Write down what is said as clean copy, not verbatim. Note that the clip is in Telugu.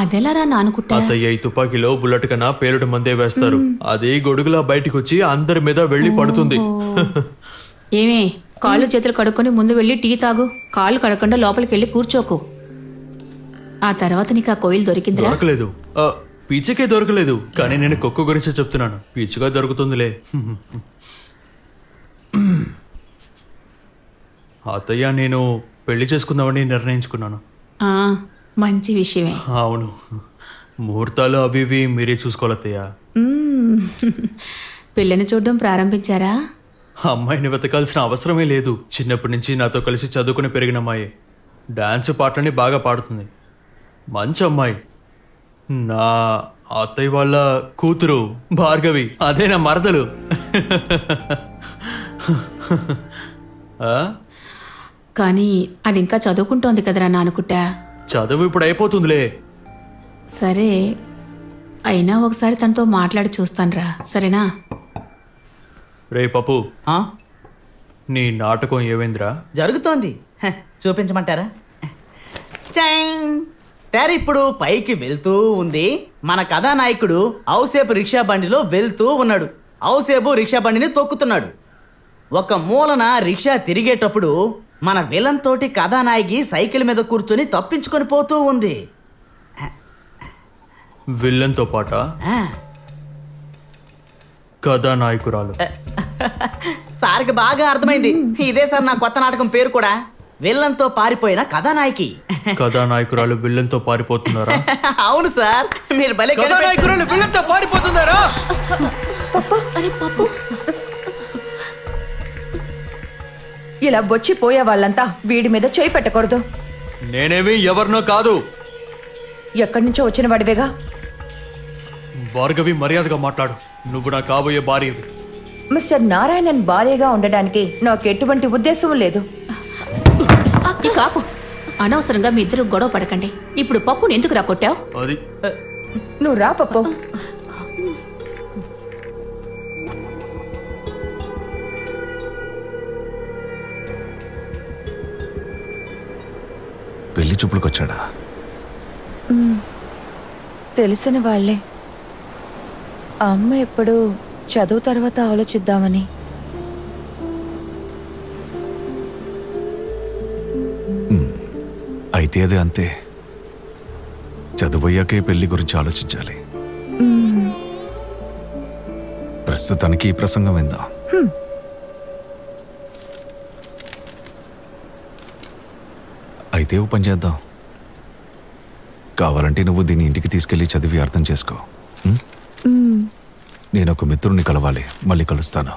అదెలారా నానుకుంటా? అత్తయ్య ఈ తుపాకీలో బుల్లెట్ కన్నా పేలుడు మందే వేస్తారు. అది గొడుగులా బయటికి వచ్చి అందరి మీద వెళ్లి పడుతుంది. ఏమే, కాళ్ళు చేతులు కడుక్కొని ముందు వెళ్ళి టీ తాగు. కాళ్ళు కడకుండా లోపలికి వెళ్ళి కూర్చోకు. ఆ తర్వాత నీకు ఆ కోయిల్ దొరికిందిరా? దొరకలేదు, పీచకే దొరకలేదు. కానీ నేను కుక్క గురించి చెప్తున్నాను. పీచుగా దొరుకుతుందిలే. అత్తయ్య, నేను పెళ్లి చేసుకుందామని నిర్ణయించుకున్నాను. మంచి విషయమే. అవును, ముహూర్తాలు అవి ఇవి మీరే చూసుకోవాలి అత్తయ్య. పిల్లని చూడడం ప్రారంభించారా? అమ్మాయిని వెతకాల్సిన అవసరమే లేదు. చిన్నప్పటి నుంచి నాతో కలిసి చదువుకుని పెరిగిన అమ్మాయి. డాన్స్ పాటలని బాగా పాడుతుంది. మంచి అమ్మాయి. నా అత్తయ్య వాళ్ళ కూతురు భార్గవి, అదే నా మరదలు. కానీ అది ఇంకా చదువుకుంటోంది కదరా నానుకుంటా. చదువు ఇప్పుడు అయిపోతుందిలే. సరే, అయినా ఒకసారి తనతో మాట్లాడి చూస్తానురా, సరేనా? రే పప్పు, నీ నాటకం ఏమైందిరా? జరుగుతోంది, చూపించమంటారా? తెర ఇప్పుడు పైకి వెళ్తూ ఉంది. మన కథానాయకుడు ఔసేపు రిక్షా బండిలో వెళ్తూ ఉన్నాడు. ఔసేపు రిక్షా బండిని తొక్కుతున్నాడు. ఒక మూలన రిక్షా తిరిగేటప్పుడు మన విలన్ తోటి కథానాయకి సైకిల్ మీద కూర్చొని తప్పించుకొని పోతూ ఉంది. విలన్తో పాట కథానాయకురాలు. సార్కి బాగా అర్థమైంది. ఇదే సార్ నా కొత్త నాటకం పేరు కూడా, విలన్తో పారిపోయిన కథానాయకి. కథానాయకురాలు విలన్తో పారిపోతున్నారా? అవును సార్, మీరు భలే. కథానాయకురాలు విలన్తో పారిపోతున్నారా? ఇలా బొచ్చిపోయే వాళ్ళంతా వీడి మీద చేయి పెట్టకూడదు. నేనేమి ఎవరినో కాదు. ఎక్కడి నుంచో వచ్చిన వాడివేగా. భార్గవి, మర్యాదగా మాట్లాడు. నువ్వు నా కాబోయే భార్యవి. మిస్టర్ నారాయణన్ భార్యగా ఉండడానికి నాకు ఎటువంటి ఉద్దేశం లేదు. కాపు, అనవసరంగా మీ ఇద్దరు గొడవ పడకండి. ఇప్పుడు పప్పుని ఎందుకు రా కొట్టావు? అది నువ్వు రా పప్పు. పెళ్లి చూపులకొచ్చాడా? తెలిసిన వాళ్లే. అమ్మ ఎప్పుడు చదువు తర్వాత ఆలోచిద్దామని. అయితే అదే అంతే. చదువయ్యాకే పెళ్లి గురించి ఆలోచించాలి. ప్రస్తుతానికి ఈ ప్రసంగం విందాం. అయితే ఓ పని చేద్దాం. కావాలంటే నువ్వు దీన్ని ఇంటికి తీసుకెళ్లి చదివి అర్థం చేసుకో. నేను ఒక మిత్రుడిని కలవాలి. మళ్ళీ కలుస్తాను.